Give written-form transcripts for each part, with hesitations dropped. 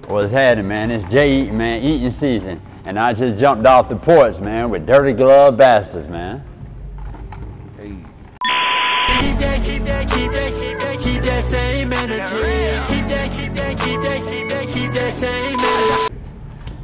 What's happening, man? It's J Eaton, man, eating season. And I just jumped off the porch, man, with dirty glove bastards, man. Hey. Keep that same energy. Keep that same energy.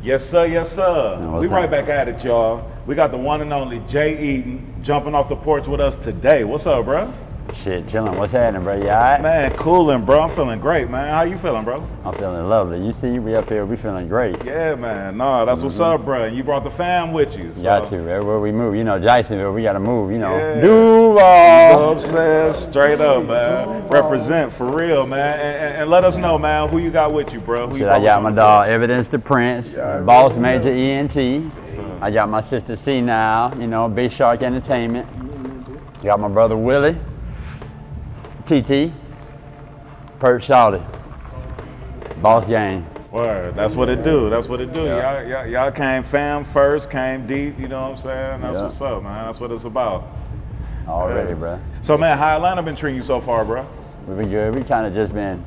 Yes, sir, yes, sir. No, We right back at it, y'all. We got the one and only J Eaton jumping off the porch with us today. What's up, bro? Shit, chilling. What's happening, bro? You all right? Man, coolin', bro. I'm feeling great, man. How you feeling, bro? I'm feeling lovely. You see, we up here, we feeling great. Yeah, man. No, that's what's up, bro. And you brought the fam with you. So. Got to, everywhere we move. You know, Jacksonville, we got to move, you know. Yeah. Duval. You know what I'm saying? Straight up, man. Represent for real, man. And let us know, man, who you got with you, bro. Who Shit, I got my dog, Evidence the Prince, Boss Major ENT. Yes, I got my sister C now, you know, Big Shark Entertainment. Got my brother Willie, TT, Porch Shawty, Boss Gang. Word, that's what it do. That's what it do. Yeah. Y'all came fam first, came deep, you know what I'm saying? That's what's up, man. That's what it's about. Already, bro. So, man, how Atlanta been treating you so far, bro? We've been good. We kind of just been,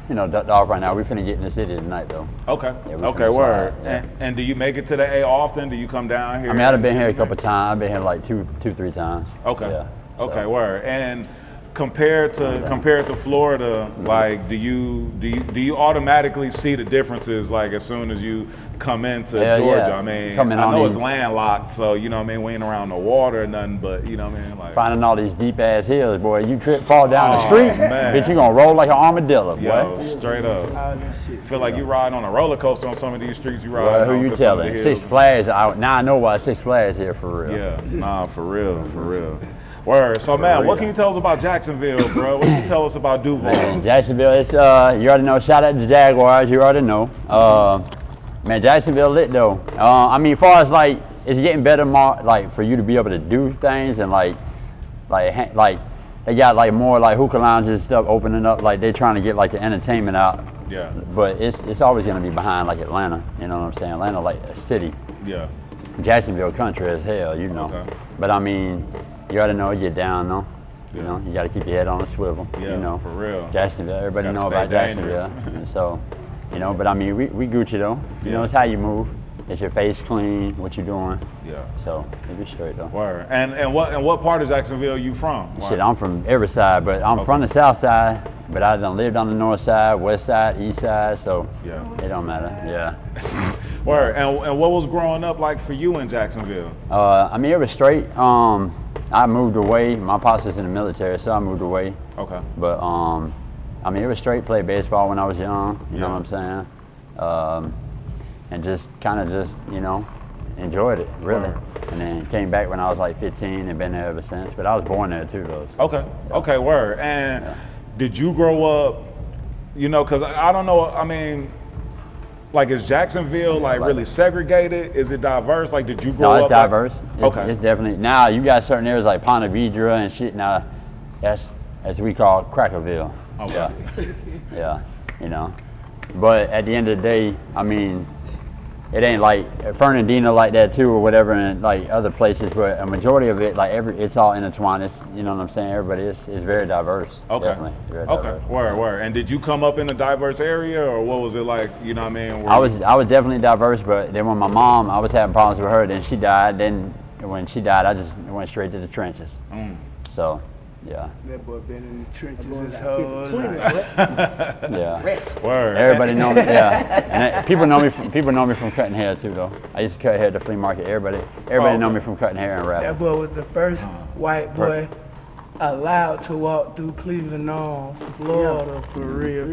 you know, ducked off right now. We finna get in the city tonight, though. Okay. Yeah, okay, word. Yeah. And do you make it to the A often? Do you come down here? I mean, I've been here a couple times. I've been here like two, 3 times. Okay. Yeah. Okay, So. word. And compared to Florida, like, do you automatically see the differences, like, as soon as you come into Georgia? Yeah. I mean, I know it's landlocked, so you know what I mean. We ain't around the water or nothing, but you know what I mean. Like finding all these deep ass hills, boy. You trip, fall down the street, man. bitch. You gonna roll like an armadillo, boy. Yo, straight up. Feel like you ride on a roller coaster on some of these streets. You ride. Well, who on you some of telling? the Six hills. Flags. Now I know why Six Flags here for real. Yeah, nah, for real, for real. Word. So, man, what can you tell us about Jacksonville, bro? What can you tell us about Duval? Man, Jacksonville, it's you already know. Shout out to Jaguars. You already know. Man, Jacksonville lit though. I mean, as far as like, it's getting better, more like for you to be able to do things and like they got like more like hookah lounges and stuff opening up. Like they trying to get like the entertainment out. Yeah. But it's always gonna be behind like Atlanta. You know what I'm saying? Atlanta like a city. Yeah. Jacksonville country as hell, you know. Okay. But I mean, you ought to know you're down though. You know, you got to keep your head on a swivel. Yeah, you know, for real. Jacksonville, everybody Gotta know stay about Jacksonville. And so, you know, but I mean, we Gucci though. You know, it's how you move. It's your face clean, what you doing. Yeah. So it be straight though. Word. And what part of Jacksonville you from? Shit, I'm from every side, but I'm from the south side. But I done lived on the north side, west side, east side. So it don't matter. Yeah. Word. And what was growing up like for you in Jacksonville? I mean, it was straight. I moved away. My pops was in the military, so I moved away. Okay. But I mean, it was straight. Played baseball when I was young. You know what I'm saying? And just kind of just, you know, enjoyed it really. Word. And then came back when I was like 15 and been there ever since. But I was born there too, though. So. Okay. Okay. Word. And did you grow up? You know, because I don't know. I mean, like, is Jacksonville like really segregated? Is it diverse? Like, did you grow up? No, it's diverse. Okay. It's definitely, now you got certain areas like Ponte Vedra and shit. Now that's as we call Crackerville. Okay. Yeah, you know. But at the end of the day, I mean, it ain't like Fernandina like that too or whatever, and like other places, but a majority of it, like it's all intertwined. It's, you know what I'm saying? Everybody is very diverse. Okay. Definitely. Very diverse. Word. And did you come up in a diverse area, or what was it like? You know what I mean? I was definitely diverse, but then when my mom, I was having problems with her. Then she died. Then when she died, I just went straight to the trenches. So. Yeah. That boy been in the trenches his whole life. Yeah. Word. Everybody know me. Yeah. And people know me from cutting hair too, though. I used to cut hair at the flea market. Everybody know me from cutting hair and rapping. That boy was the first white boy allowed to walk through Cleveland on Florida for real.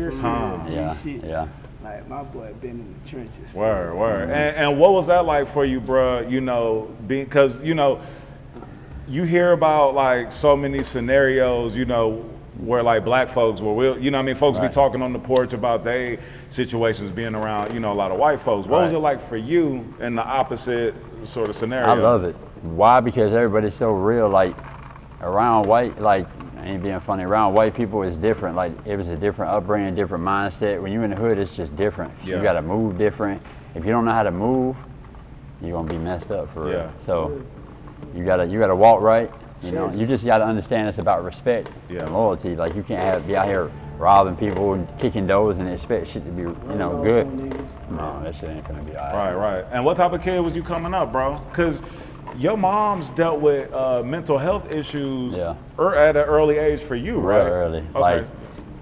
Yeah. Like, my boy been in the trenches. Word. And what was that like for you, bro? You know, because you know. You hear about like so many scenarios, you know, where like black folks were, you know what I mean, folks be talking on the porch about their situations being around, you know, a lot of white folks. What was it like for you in the opposite sort of scenario? I love it. Why? Because everybody's so real. Like around white, like I ain't being funny, around white people is different. Like it was a different upbringing, different mindset. When you're in the hood, it's just different. You gotta move different. If you don't know how to move, you're gonna be messed up for real. So you gotta walk right. You know, you just gotta understand it's about respect and loyalty. Like you can't be out here robbing people and kicking doors and expect shit to be, you know, good. No, that shit ain't gonna be all right. Right. And what type of kid was you coming up, bro? Because your mom's dealt with mental health issues at an early age for you, right? Real early. Okay. Like,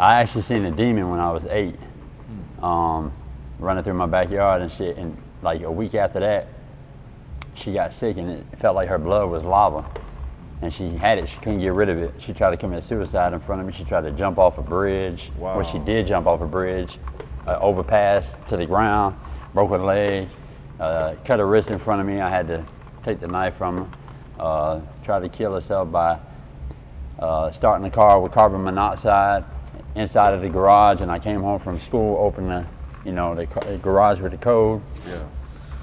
I actually seen a demon when I was 8, running through my backyard and shit. And like a week after that, she got sick and it felt like her blood was lava. And she had it, she couldn't get rid of it. She tried to commit suicide in front of me. She tried to jump off a bridge. Wow. Well, she did jump off a bridge, overpass to the ground, broke her leg, cut her wrist in front of me. I had to take the knife from her. Tried to kill herself by starting the car with carbon monoxide inside of the garage. And I came home from school, opened the garage with the code. Yeah.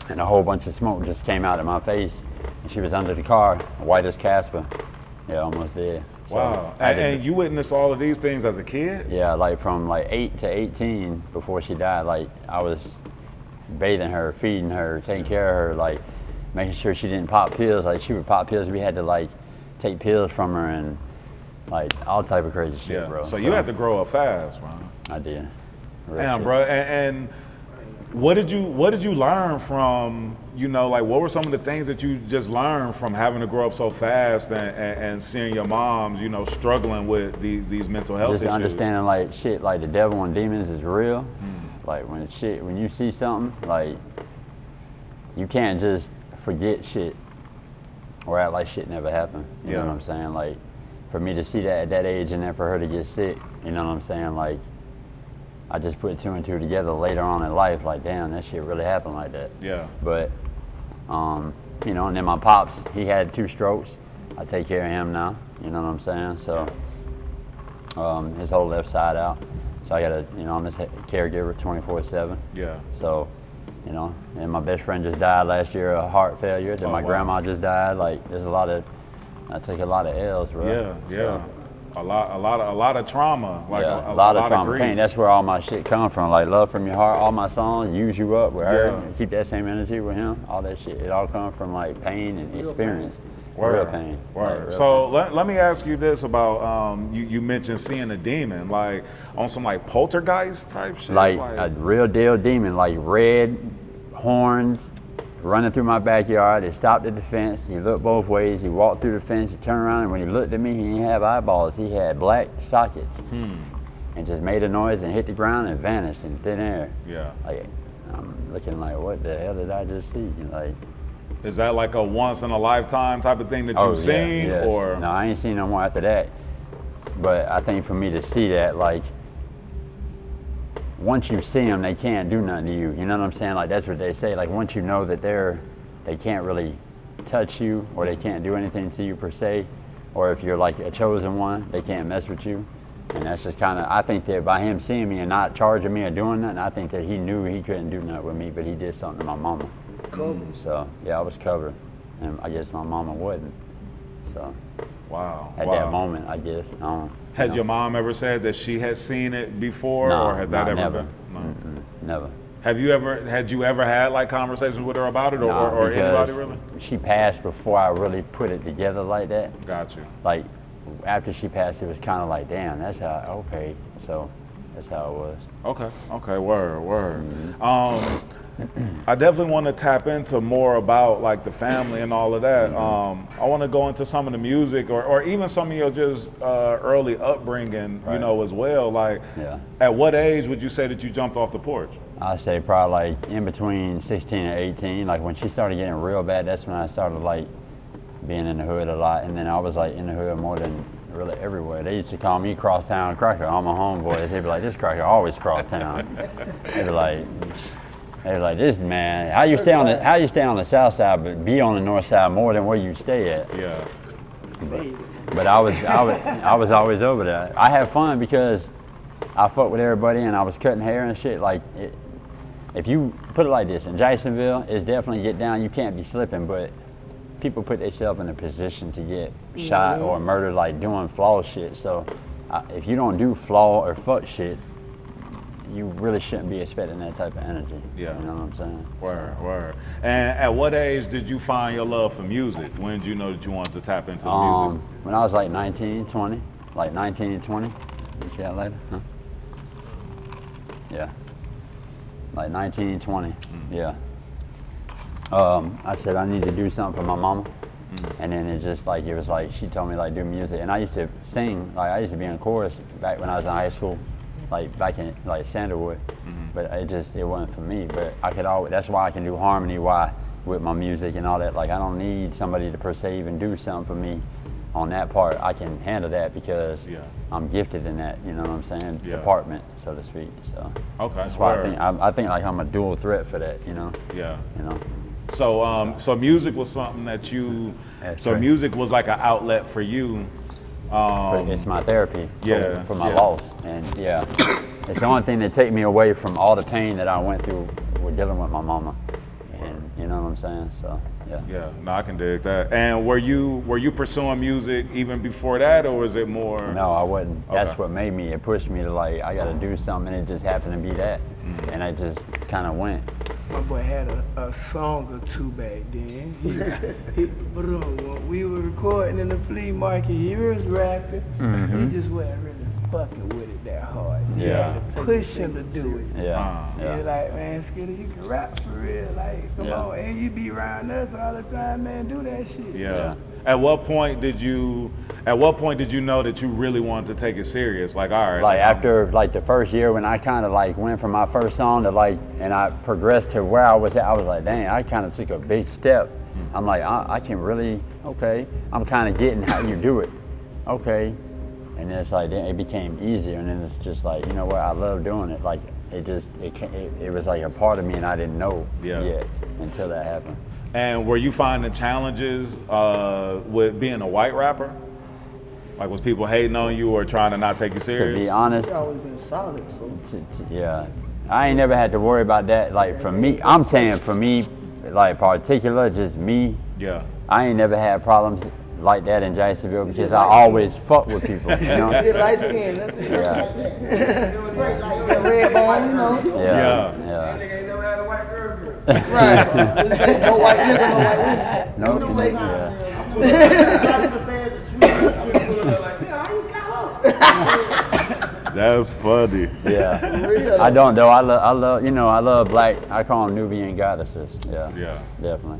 And a whole bunch of smoke just came out of my face. And she was under the car, white as Casper. Yeah, almost dead. So Wow. And you witnessed all of these things as a kid? Yeah, like from like 8 to 18 before she died. Like I was bathing her, feeding her, taking care of her, like making sure she didn't pop pills. Like she would pop pills, we had to like take pills from her and like all type of crazy shit, bro. So you had to grow up fast, man. I did. Damn, bro. And what did you learn from, you know, like what were some of the things that you just learned from having to grow up so fast and seeing your moms, you know, struggling with these mental health issues? Just understanding like shit, like the devil and demons is real. Like when you see something, like you can't just forget shit or act like shit never happened. You know what I'm saying? Like for me to see that at that age and then for her to get sick, you know what I'm saying? Like I just put 2 and 2 together later on in life, like, damn, that shit really happened like that. Yeah. But, you know, and then my pops, he had 2 strokes. I take care of him now, you know what I'm saying? So, his whole left side out. So I gotta, you know, I'm his caregiver 24/7. Yeah. So, you know, and my best friend just died last year of heart failure. Then my grandma just died. Like, there's I take a lot of L's, bro. Yeah. A lot of trauma, like a lot of trauma, grief. pain. That's where all my shit come from. Like Love From Your Heart, all my songs, Use You Up with her, keep that same energy with him. All that shit, it all comes from like pain and experience. Real pain. Word. Like, So let me ask you this about you mentioned seeing a demon, like on some like poltergeist type shit, like a real deal demon, like red horns, running through my backyard. He stopped at the fence. He looked both ways. He walked through the fence. He turned around, and when he looked at me, he didn't have eyeballs. He had black sockets, and just made a noise and hit the ground and vanished in thin air. Yeah. Like I'm looking like, what the hell did I just see? Like, is that like a once in a lifetime type of thing that you've seen, yes. or no? I ain't seen no more after that. But I think for me to see that, like, once you see them, they can't do nothing to you. You know what I'm saying? Like, that's what they say. Like, once you know that they can't really touch you or they can't do anything to you per se, or if you're like a chosen one, they can't mess with you. And that's just kind of, I think that by him seeing me and not charging me or doing nothing, I think that he knew he couldn't do nothing with me, but he did something to my mama. Covered. So, yeah, I was covered. And I guess my mama wasn't. So, wow. at that moment, I guess. Had your mom ever said that she had seen it before, No, or had that ever never. been? No. Never. Had you ever had like conversations with her about it, or, Nah, or anybody because really? She passed before I really put it together like that. Got you. Like, after she passed, it was kind of like, damn, that's how, okay. So, that's how it was. Okay, word. I definitely want to tap into more about like the family and all of that. I want to go into some of the music or even some of your just early upbringing, you know, as well. Like, at what age would you say that you jumped off the porch? I'd say probably like in between 16 and 18. Like when she started getting real bad, that's when I started like being in the hood a lot. And then I was like in the hood more than really everywhere. They used to call me Crosstown Cracker. All my homeboys, they'd be like, this cracker always crosstown. They'd be like, this man, how you stay on the south side but be on the north side more than where you stay at? Yeah. But I was always over there. I had fun because I fucked with everybody and I was cutting hair and shit. Like, if you put it like this, in Jacksonville, it's definitely get down. You can't be slipping, but people put themselves in a position to get shot or murdered, like doing flaw shit. So if you don't do flaw or fuck shit, you really shouldn't be expecting that type of energy. Yeah. You know what I'm saying? Word. And at what age did you find your love for music? When did you know that you wanted to tap into the music? When I was like 19, 20. Like 19 and 20. You see that later? Huh? Yeah. Like 19, 20. Yeah. I said I need to do something for my mama. And then it just like, it was like, she told me like do music. And I used to sing, like I used to be in chorus back when I was in high school, like back in like Sandalwood. But it wasn't for me. But I could always, that's why I can do harmony with my music and all that. Like I don't need somebody to per se even do something for me on that part. I can handle that because I'm gifted in that, you know what I'm saying, department, so to speak. So that's why I think like I'm a dual threat for that, you know. Yeah. You know. So so music was something that you, music was like an outlet for you. It's my therapy for my loss, and it's the only thing that take me away from all the pain that I went through with dealing with my mama, and you know what I'm saying. So yeah, no, I can dig that. And were you pursuing music even before that, or was it more? No, I wasn't. That's what made me. It pushed me to like I got to do something, and it just happened to be that, and I just kind of went. My boy had a song or two back then. When we were recording in the flea market, he was rapping. He just wasn't really fucking with it that hard. You had to push him to do it. You're like, man, Skitty, you can rap for real. Like, come on, and you be around us all the time, man. Do that shit. At what point did you know that you really wanted to take it serious? Like, all right. Like after like the first year when I kind of like went from my first song to like, and I progressed to where I was at, I was like, dang, I kind of took a big step. I'm like, I can really, I'm kind of getting how you do it. And then it's like, then it became easier, and then it's just like, you know what, I love doing it. Like, it was like a part of me, and I didn't know yet until that happened. And were you finding challenges with being a white rapper? Like, was people hating on you or trying to not take you serious? To be honest, You've always been solid, so. I ain't never had to worry about that. Like for me, I'm saying for me, like particular, just me. I ain't never had problems like that in Jacksonville because I always fuck with people, you know? You're light skin, that's it. That red bone, you know? That nigga ain't never had a white girlfriend. Right. No white nigga, no white woman. That's funny. I don't though. I love, you know, I love black. I call them Nubian goddesses. Definitely.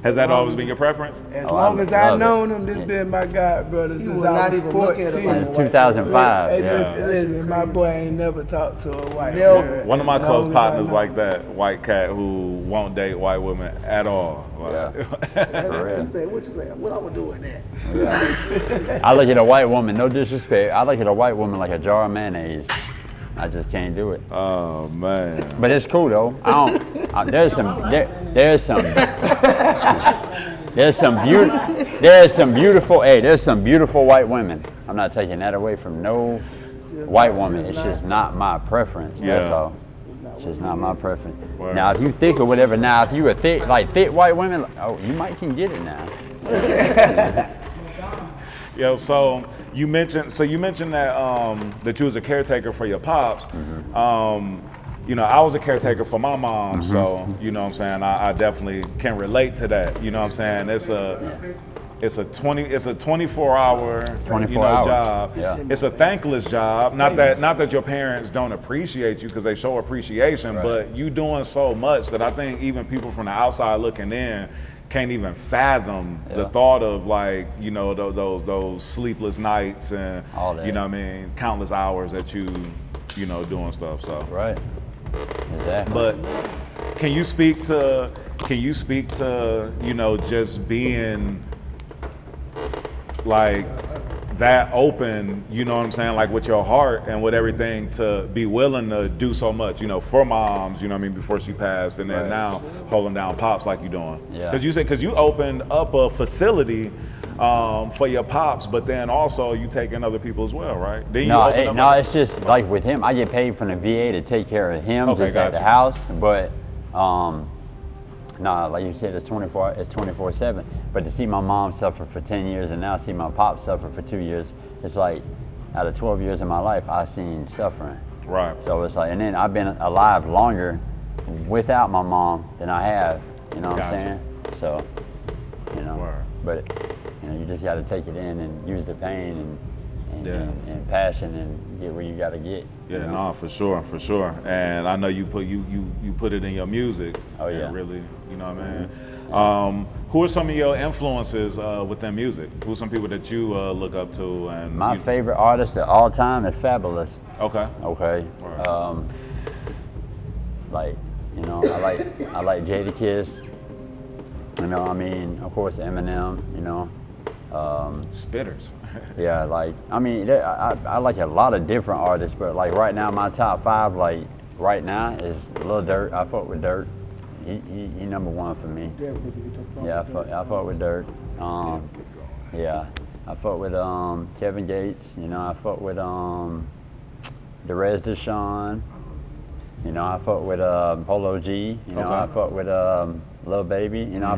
Has that always been your preference? As long as I've known him, this been my god brother since I was 14. Since 2005. Listen, my boy ain't never talked to a white girl. One of my close partners like that, white cat who won't date white women at all. What you say? What I'm gonna do with that? I look at a white woman, no disrespect, I look at a white woman like a jar of mayonnaise. I just can't do it. Oh man! But it's cool though. There's some beautiful white women. I'm not taking that away from no white woman. It's just not my preference. That's all. It's just not my preference. Now, if you thick or whatever, now if you a thick white women, you might can get it now. So you mentioned that that you was a caretaker for your pops. You know, I was a caretaker for my mom, so you know what I'm saying, I definitely can relate to that. You know what I'm saying? It's a 24-hour job. It's a thankless job. Not that your parents don't appreciate you, because they show appreciation, but you doing so much that I think even people from the outside looking in can't even fathom the thought of, like, you know, those sleepless nights and all that. You know what I mean, countless hours that you know, doing stuff. So Exactly. But can you speak to you know, just being like that open, you know what I'm saying, like with your heart and with everything, to be willing to do so much, you know, for moms, you know what I mean, before she passed, and then now holding down pops like you're doing. Because you opened up a facility for your pops, but then also you take in other people as well, right? It's just like with him, I get paid from the VA to take care of him just at the house, but like you said, it's 24/7. But to see my mom suffer for 10 years and now see my pop suffer for 2 years, it's like out of 12 years of my life, I've seen suffering. Right. So it's like, and then I've been alive longer without my mom than I have, you know what I'm saying? So, you know, but you know, you just got to take it in and use the pain and passion and get where you got to get. Yeah, no, for sure, for sure. And I know you put it in your music. Oh yeah. And really, you know what I mean? Who are some of your influences within music? Who are some people that you look up to? And my favorite artist of all time is Fabulous. Okay. Okay. Right. Like, you know, I like Jadakiss. You know, I mean, of course, Eminem. You know. Spitters. Yeah, like, I mean, I like a lot of different artists, but like right now, my top 5, like right now, is Lil Durk. I fuck with Durk. He #1 for me. Yeah, I fuck with Durk. Yeah, I fuck with Kevin Gates. You know, I fuck with Derez Deshawn. You know, I fuck with Polo G. You know, I fuck with Lil Baby. You know, I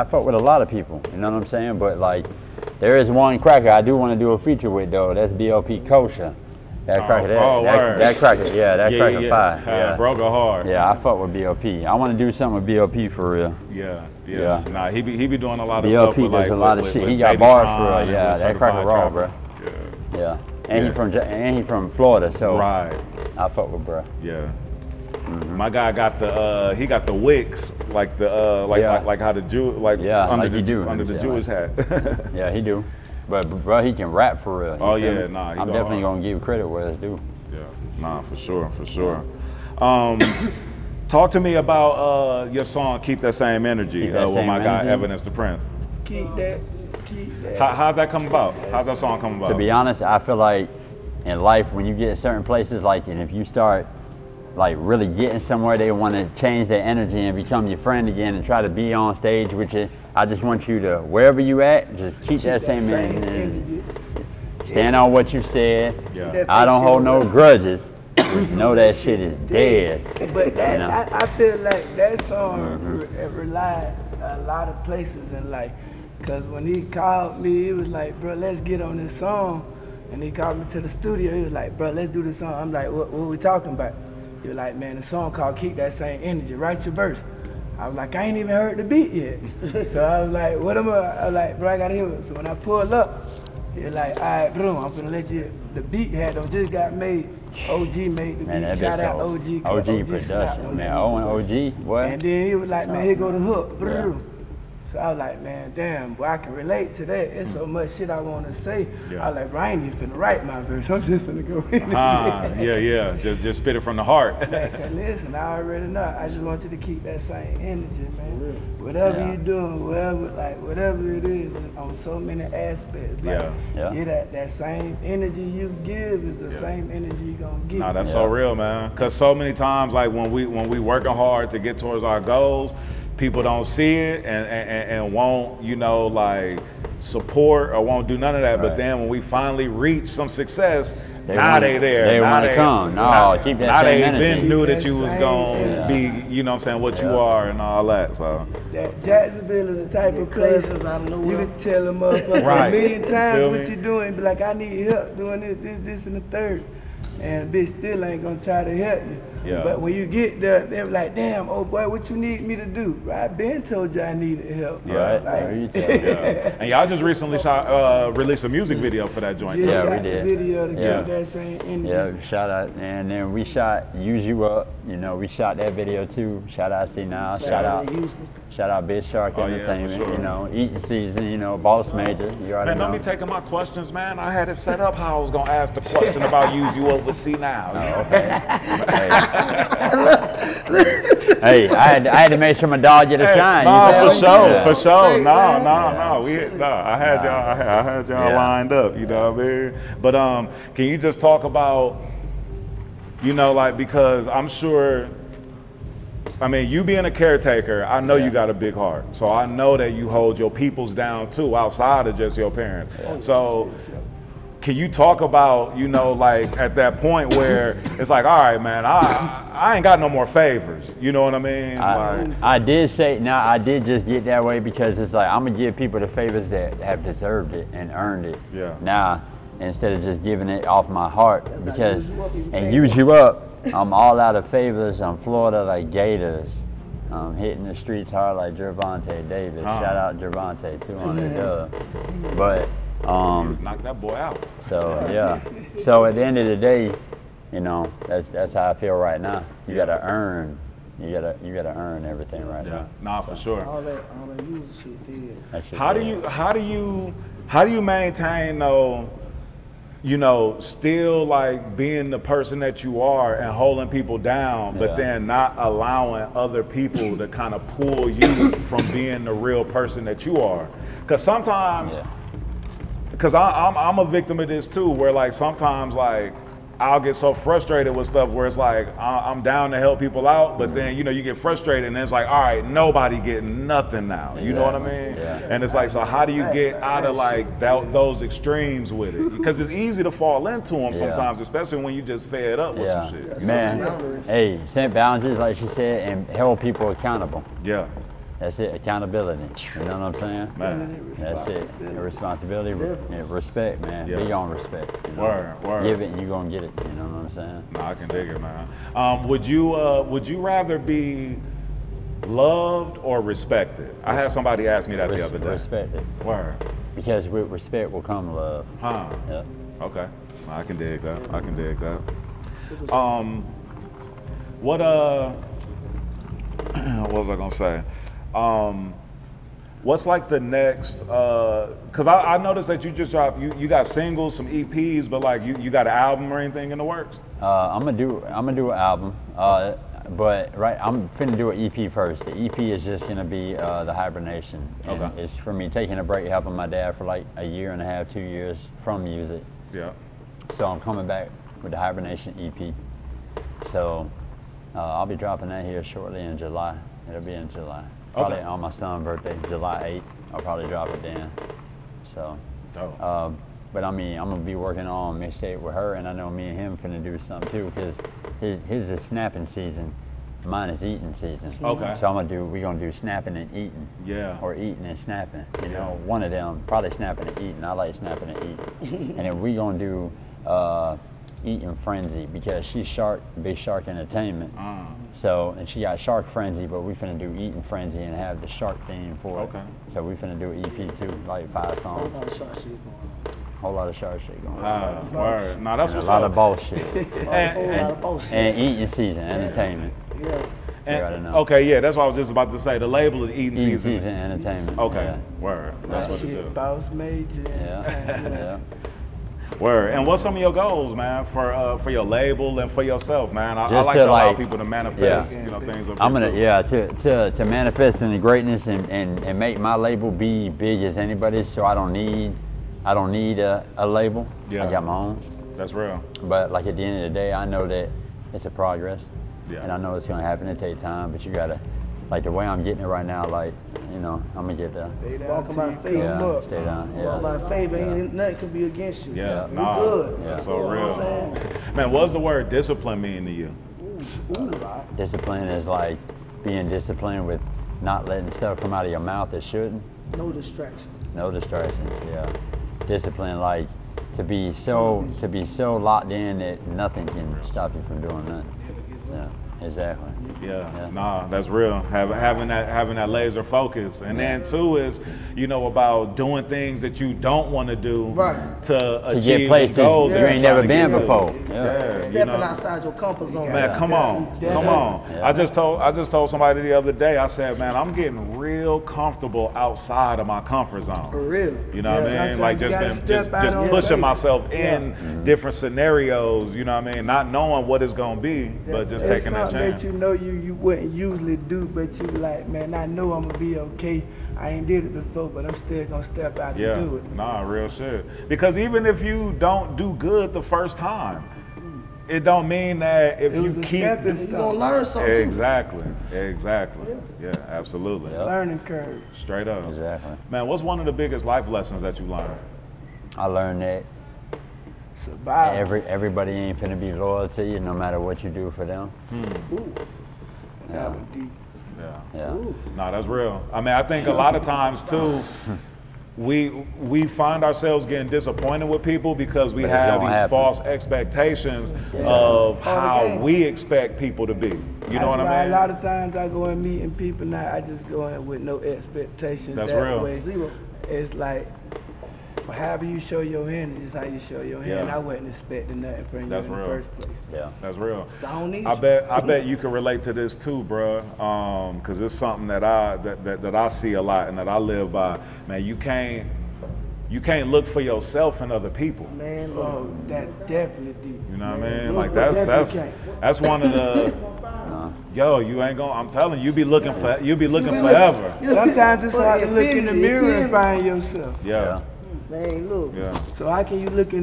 fuck with a lot of people. You know what I'm saying? But like, there is one cracker I do want to do a feature with though. That's B.O.P. Kosher. That cracker, that cracker, that cracker fire. Yeah, broke a hard. Yeah, I fuck with B.O.P. I want to do something with B.O.P. for real. Yeah. Nah, he be doing a lot of stuff. B.O.P. does a lot of shit. He got bars for real. Yeah, that cracker raw, bro. Yeah. And he from Florida, so right. I fuck with bro. Yeah. My guy got the he got the wicks like the like how the Jew under the Jewish hat. Yeah, he do. But bro, he can rap for real. Oh yeah, nah. I'm definitely gonna give credit where it's due. Yeah, nah, for sure. Talk to me about your song "Keep That Same Energy" with my guy Evidence the Prince. Keep that. How'd that come about? How'd that song come about? To be honest, I feel like in life when you get certain places, like, and if you start like really getting somewhere, they want to change their energy and become your friend again and try to be on stage with you. I just want you to, wherever you at, just keep that same energy. Stand on what you said. Yeah. I don't hold no grudges. Know that shit is dead. But that, you know? I feel like that song relied a lot of places in life. Because when he called me, he was like, bro, let's get on this song. And he called me to the studio. He was like, bro, let's do this song. I'm like, what we talking about? He was like, man, the song called Keep That Same Energy. Write your verse. I was like, I ain't even heard the beat yet. So I was like, what am I was like, bro, I gotta hear it. So when I pulled up, he was like, all right, bro, I'm gonna let you, the beat just got made. OG made the beat. Shout out OG. OG production, man. O and OG, what? And then he was like, man, here go the hook. Yeah. So I was like, man, damn, boy, I can relate to that. There's so much shit I want to say. Yeah. I was like, bro, I ain't even finna write my verse. I'm just finna go in there. Yeah. Just spit it from the heart. Man, listen, I already know. I just want you to keep that same energy, man. Whatever you're doing, whatever it is, on so many aspects. Like, that same energy you give is the same energy you're gonna give. Nah, that's so real, man. Cause so many times, like when we working hard to get towards our goals, people don't see it and won't, you know, like support or won't do none of that. Right. But then when we finally reach some success, they there. They want to come. No, keep that same energy. They been knew that you was gonna be, you know what I'm saying, what you are and all that. So Jacksonville is the type of place you can tell them a million times what you're doing, be like, I need help doing this, and the third. And a bitch still ain't gonna try to help you. Yeah. But when you get there, they're like, damn, oh boy, what you need me to do? Right? I been told you I needed help. Yeah. And y'all just recently released a music video for that joint. Yeah, we did. Video to get that same energy. Yeah, shout out. And then we shot Use You Up. You know, we shot that video too. Shout out See Now. Shout out Big Shark Entertainment. For sure. You know, Eating Season. You know, Boss Major. You already know. Don't be taking my questions, man. I had it set up how I was gonna ask the question about Use You Up with See Now. Oh, okay. Hey, I had to make sure my dog get a shine. No, for sure. No. I had y'all lined up. You know what I mean? But can you just talk about, you know, like, because I'm sure, I mean, you being a caretaker, I know you got a big heart. So I know that you hold your peoples down too, outside of just your parents. So can you talk about, you know, like at that point where it's like, all right, man, I ain't got no more favors. You know what I mean? I did just get that way because it's like, I'm gonna give people the favors that have deserved it and earned it. Yeah. Now, instead of just giving it off my heart, because, and use you up, I'm all out of favors. I'm Florida like Gators. I'm hitting the streets hard like Gervonta Davis. Shout out Gervonta, 200 dub. But Just knock that boy out. So yeah. So at the end of the day, you know, that's how I feel right now. You gotta earn. You gotta earn everything right now. Nah, for sure. All that user shit did. That shit How do you maintain though, you know, still like being the person that you are and holding people down, but then not allowing other people to kind of pull you from being the real person that you are? Because sometimes, because I'm a victim of this too, where like sometimes like I'll get so frustrated with stuff where it's like I'm down to help people out, but then you know you get frustrated and it's like, all right, nobody getting nothing now. You know what I mean? Yeah. And it's like, so how do you get out of like those extremes with it? Because it's easy to fall into them sometimes, especially when you just fed up with some shit. Man, hey, set boundaries like she said, and hold people accountable. Yeah. That's it, accountability. You know what I'm saying? Man. That's it. Responsibility, respect, man. Yeah. Big on respect. You know? Word. Give it and you're gonna get it. You know what I'm saying? No, I can dig it, man. Would you rather be loved or respected? I had somebody ask me that the other day. Respected. Word. Because with respect will come love. Huh. Yep. Okay. I can dig that. What was I gonna say? What's like the next, cause I noticed that you just dropped, you got singles, some EPs, but like you got an album or anything in the works? I'm gonna do an album, but I'm finna do an EP first. The EP is just gonna be the Hibernation. And it's for me taking a break, helping my dad for like a year and a half, 2 years from music. Yeah. So I'm coming back with the Hibernation EP. So I'll be dropping that here shortly in July. It'll be in July. Probably on my son's birthday, July 8th. I'll probably drop it then. So, but I mean, I'm gonna be working on mixtape with her, and I know me and him finna do something too, because his is snapping season, mine is eating season. Okay. So we're gonna do snapping and eating. Yeah. Or eating and snapping. You know, one of them, probably snapping and eating. I like snapping and eating. And then we gonna do Eating Frenzy, because she's Big Shark Entertainment. So, and she got Shark Frenzy, but we finna do Eating Frenzy and have the shark theme for it. So we finna do an EP too, like 5 songs. Whole lot of shark shit going on. Word. No, that's what's a lot up. of bullshit. And And Eating Season Entertainment. Okay, yeah, that's what I was just about to say. The label is Eating Eating Season. Season Entertainment. Okay. Yeah. Word. That's what it do. Boss Major. Yeah. Word. And what's some of your goals, man, for your label and for yourself, man? I Just like to to allow like, people to manifest, you know, things. I'm gonna, to manifest in the greatness and make my label be big as anybody's. So I don't need a label. Yeah. I got my own. That's real. But like at the end of the day, I know that it's a progress. Yeah. And I know it's gonna happen. It take time, but you gotta, like the way I'm getting it right now, like, you know, I'm gonna get there. walking by faith. Yeah, stay down. Yeah. Walk by faith, ain't nothing can be against you. Yeah. We Nah, good. that's so You know real. what I'm saying? Man, what does the word discipline mean to you? Discipline is like being disciplined with not letting stuff come out of your mouth that shouldn't. No distraction. No distractions. Yeah. Discipline, like to be so locked in that nothing can stop you from doing nothing. Yeah. Exactly. Yeah. Nah, that's real. Having that laser focus, and then too is, you know, about doing things that you don't want to do to achieve get places goals you that ain't you're never trying been to get before. to. Yeah. You Stepping know? outside your comfort zone. Man, come on. Yeah. I just told somebody the other day. I said, man, I'm getting real comfortable outside of my comfort zone. For real. You know what I mean? Like just pushing myself in different scenarios. You know what I mean? Not knowing what it's gonna be, but just taking that chance. That you know you wouldn't usually do, but you like, man, I know I'm gonna be okay. I ain't did it before, but I'm still gonna step out and do it. Nah, real shit. Because even if you don't do good the first time, it don't mean that if you keep, you're gonna learn something. Exactly. Yeah, absolutely. Yep. Learning curve. Straight up. Exactly. Man, what's one of the biggest life lessons that you learned? I learned that Survival. everybody ain't finna be loyal to you no matter what you do for them. That was deep. Yeah. No, that's real. I mean, I think a lot of times too, we find ourselves getting disappointed with people because we But it's have gonna these happen. false expectations of how we expect people to be. You know what I mean? A lot of times I go and meeting people now, I just go in with no expectations. That's that real. Way. Zero. It's like, But however you show your hand is just how you show your hand. Yeah. I wasn't expecting nothing from you That's in real. the first place. Yeah. That's real. So I don't need I you. bet you can relate to this too, bro. Cause it's something that I see a lot and that I live by. Man, you can't look for yourself in other people. Man, look. Oh, that definitely deep. You know what I mean? Look, Like that's can't. that's one of the yo, you ain't gonna. I'm telling you, you be looking forever. Sometimes it's hard to look in the Infinity, mirror and infinity. find yourself. Yeah, Man, look. yeah. So how can you look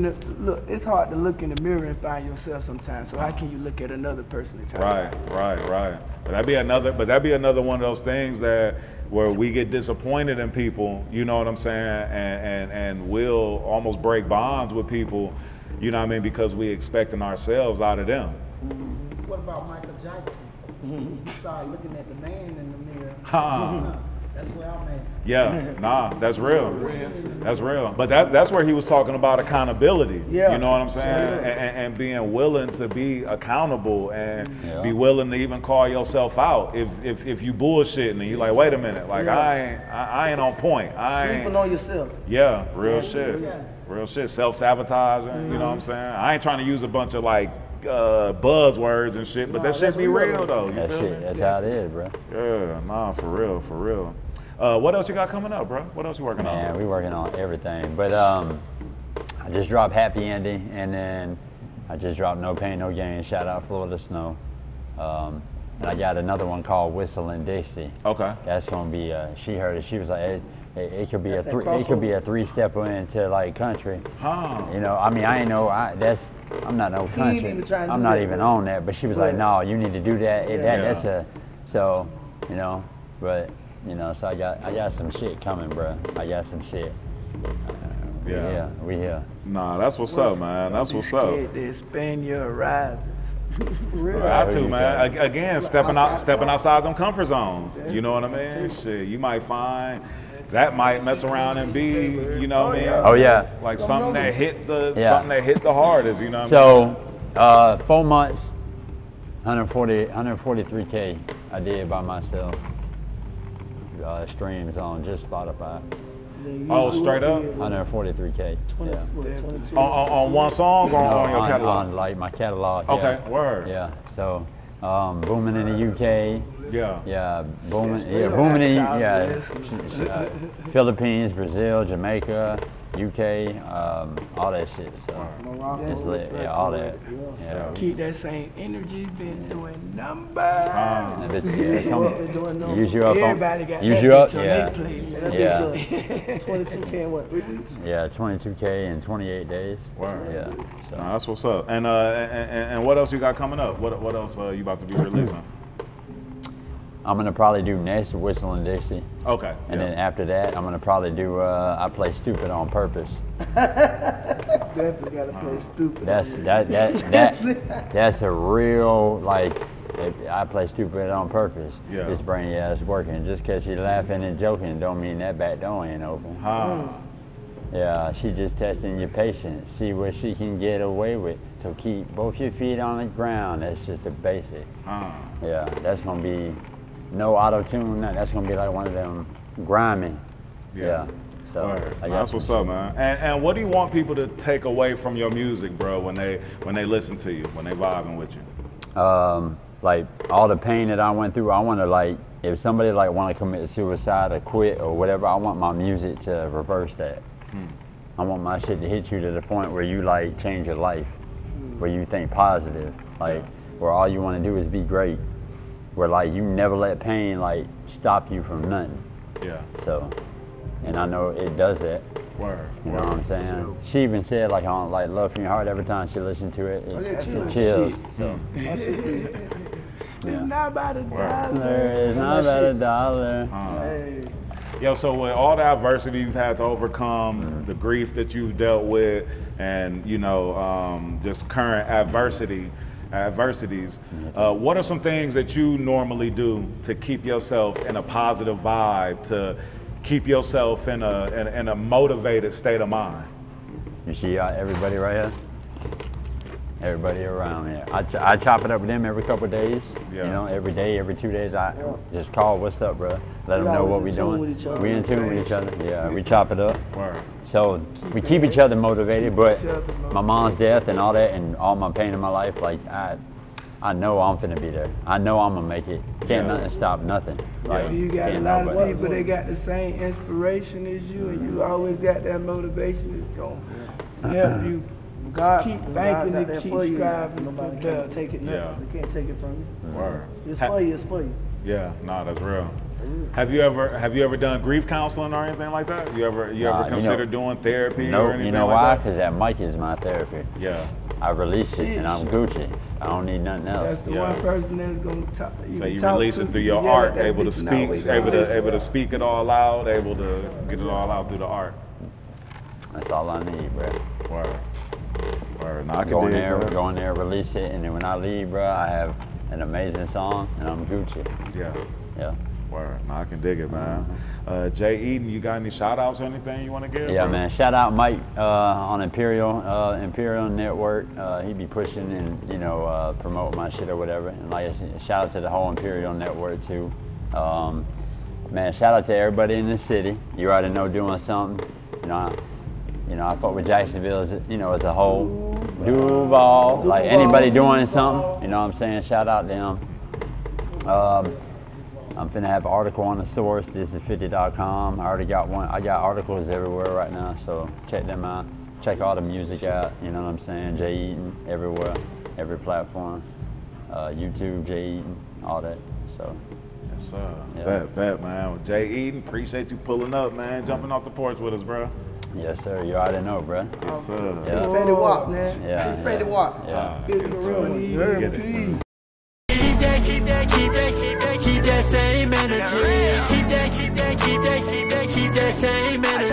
it's hard to look in the mirror and find yourself sometimes. So how can you look at another person and try to Right. But that'd be another one of those things where we get disappointed in people, you know what I'm saying, and we'll almost break bonds with people, you know what I mean, because we expecting ourselves out of them. What about Michael Jackson? You start looking at the man in the mirror. That's where I'm at. Yeah, nah, that's real. That's real. But that's where he was talking about accountability. Yeah. You know what I'm saying? And being willing to be accountable and Yeah. be willing to even call yourself out if you bullshitting and you're like, wait a minute, like Yeah. I ain't on point. I ain't. Sleeping on yourself. Yeah, real shit. Real shit. Self-sabotaging, you know what I'm saying? I ain't trying to use a bunch of like buzzwords and shit, but No, that shit that's be real. real though. You That feel shit, me? that's how it is, bro. Yeah, nah, for real. What else you got coming up, bro? What else you working Man, on? we working on everything. But I just dropped Happy Ending, and then I just dropped No Pain, No Gain. Shout out Florida Snow. And I got another one called Whistling Dixie. Okay. That's gonna be. She heard it. She was like, it could be That's that it could be crossover. a 3-step into like country. Huh. You know, I mean, I ain't know. I'm not no ain't country. even trying to I'm do not that, even bro. on that. But she was like, Right. no, you need to do that. Yeah. Yeah. So, you know, but you know, so I got some shit coming, bro. I got some shit. Yeah. We here. Nah, that's what's up, man. That's what's up. Scared to expand your horizons. Real. Got to, Yeah. man. Again, stepping outside. outside them comfort zones. You know what I mean? Shit, you might find that might mess around and be, you know what I mean? yeah. Oh yeah. Like something that hit the Yeah. hardest. You know what I mean? So, 4 months, 143K I did by myself. Streams on just Spotify. Oh, straight up? 143K. Yeah. 22. On one song or No, on your catalog? on like my catalog. Okay, Yeah. word. Yeah. So, booming in the UK. Yeah. Yeah, booming. Yeah, booming in Yes. Philippines, Brazil, Jamaica, UK, all that shit. So Morocco. it's lit. Yeah, all that. Yeah. Keep that same energy, been doing numbers. That bitch, yeah, it's Been on- doing numbers. use you up Everybody on. got Use that you up. bitch on Yeah. their plate. That's Yeah. good. 22K in what, 3 weeks? Yeah, 22K in 28 days. Word. Yeah. So Nah, that's what's up. And what else you got coming up? What else you about to be releasing? I'm gonna probably do next Whistling Dixie, Okay. and yeah. then after that, I'm gonna probably do I Play Stupid on Purpose. Definitely gotta play stupid. That's a real like. I play stupid on purpose. Yeah. This brain ass working. Just cause she laughing and joking don't mean that back door ain't open. Huh. Yeah, she just testing your patience, see what she can get away with. So keep both your feet on the ground. That's just the basic. Huh. Yeah, that's gonna be no auto tune. That's gonna be like one of them grimy. Yeah. So Word. I Nah, got that's what's up, man. And what do you want people to take away from your music, bro, when they listen to you, when they vibing with you? Like all the pain that I went through, I want to like, if somebody like want to commit suicide or quit or whatever, I want my music to reverse that. I want my shit to hit you to the point where you like change your life, where you think positive, like where all you want to do is be great, where like you never let pain like stop you from nothing. Yeah. So, and I know it does that. Word. You know what I'm saying? She even said like on like Love From Your Heart every time she listened to it, yeah, it chills. chills. So. It's not about a dollar. It's not about a dollar. Hey, Yo, so with all the adversity you've had to overcome, the grief that you've dealt with, and you know, just current adversities, what are some things that you normally do to keep yourself in a positive vibe, to keep yourself in a motivated state of mind? You see everybody right here? Everybody around here. I chop it up with them every couple of days. Yeah. You know, every day, every 2 days. I just call, what's up, bro? Let them know what we doing. We in tune with each other. Yeah, we chop it up. Word. So we keep each other motivated. But my mom's death and all that, and all my pain in my life, like I know I'm finna be there. I know I'm gonna make it. Can't nothing stop nothing. Like, You got a lot of people that got the same inspiration as you, and you always got that motivation that's gonna help you. God, keep God thinking got and that keep for you. striving. Nobody for can better. take it. Yeah. They can't take it from you. Word. It's for you. It's for you. Yeah, no, that's real. Have you ever done grief counseling or anything like that? You ever consider doing therapy or anything you know like why? that? Because that mic is my therapy. Yeah. I release it and I'm Gucci. I don't need nothing else. That's the one person that's gonna talk. So you release it through your art, able to speak, able to speak it all out, able to get it all out through the art. That's all I need, bro. Word. Word. No, I can Go in dig, there, bro. go in there, release it, and then when I leave, bro, I have an amazing song, and I'm Gucci. Yeah. Yeah. Word. No, I can dig it, man. J Eaton, you got any shout outs or anything you want to give? Yeah, bro? man. Shout out Mike on Imperial Network. He be pushing and, you know, promote my shit or whatever. And like I said, shout out to the whole Imperial Network too. Man, shout out to everybody in the city. You already know doing something. You know, I fuck with Jacksonville as, you know, as a whole. Duval, like anybody doing something, you know what I'm saying? Shout out to them. I'm finna have an article on the source. This is 50.com. I already got one. I got articles everywhere right now, so check them out. Check all the music out, you know what I'm saying? J Eaton, everywhere, every platform. YouTube, J Eaton, all that, so. Yes, sir. Yeah. Bet, man. Well, J Eaton, appreciate you pulling up, man. Jumping off the porch with us, bro. Yes, sir. You already know, bro. Yes, sir. Yeah. Fetty Wap, man. Yeah. Fetty Wap. Yeah. It's the real one. You heard me? Keep that same energy. Keep that same energy.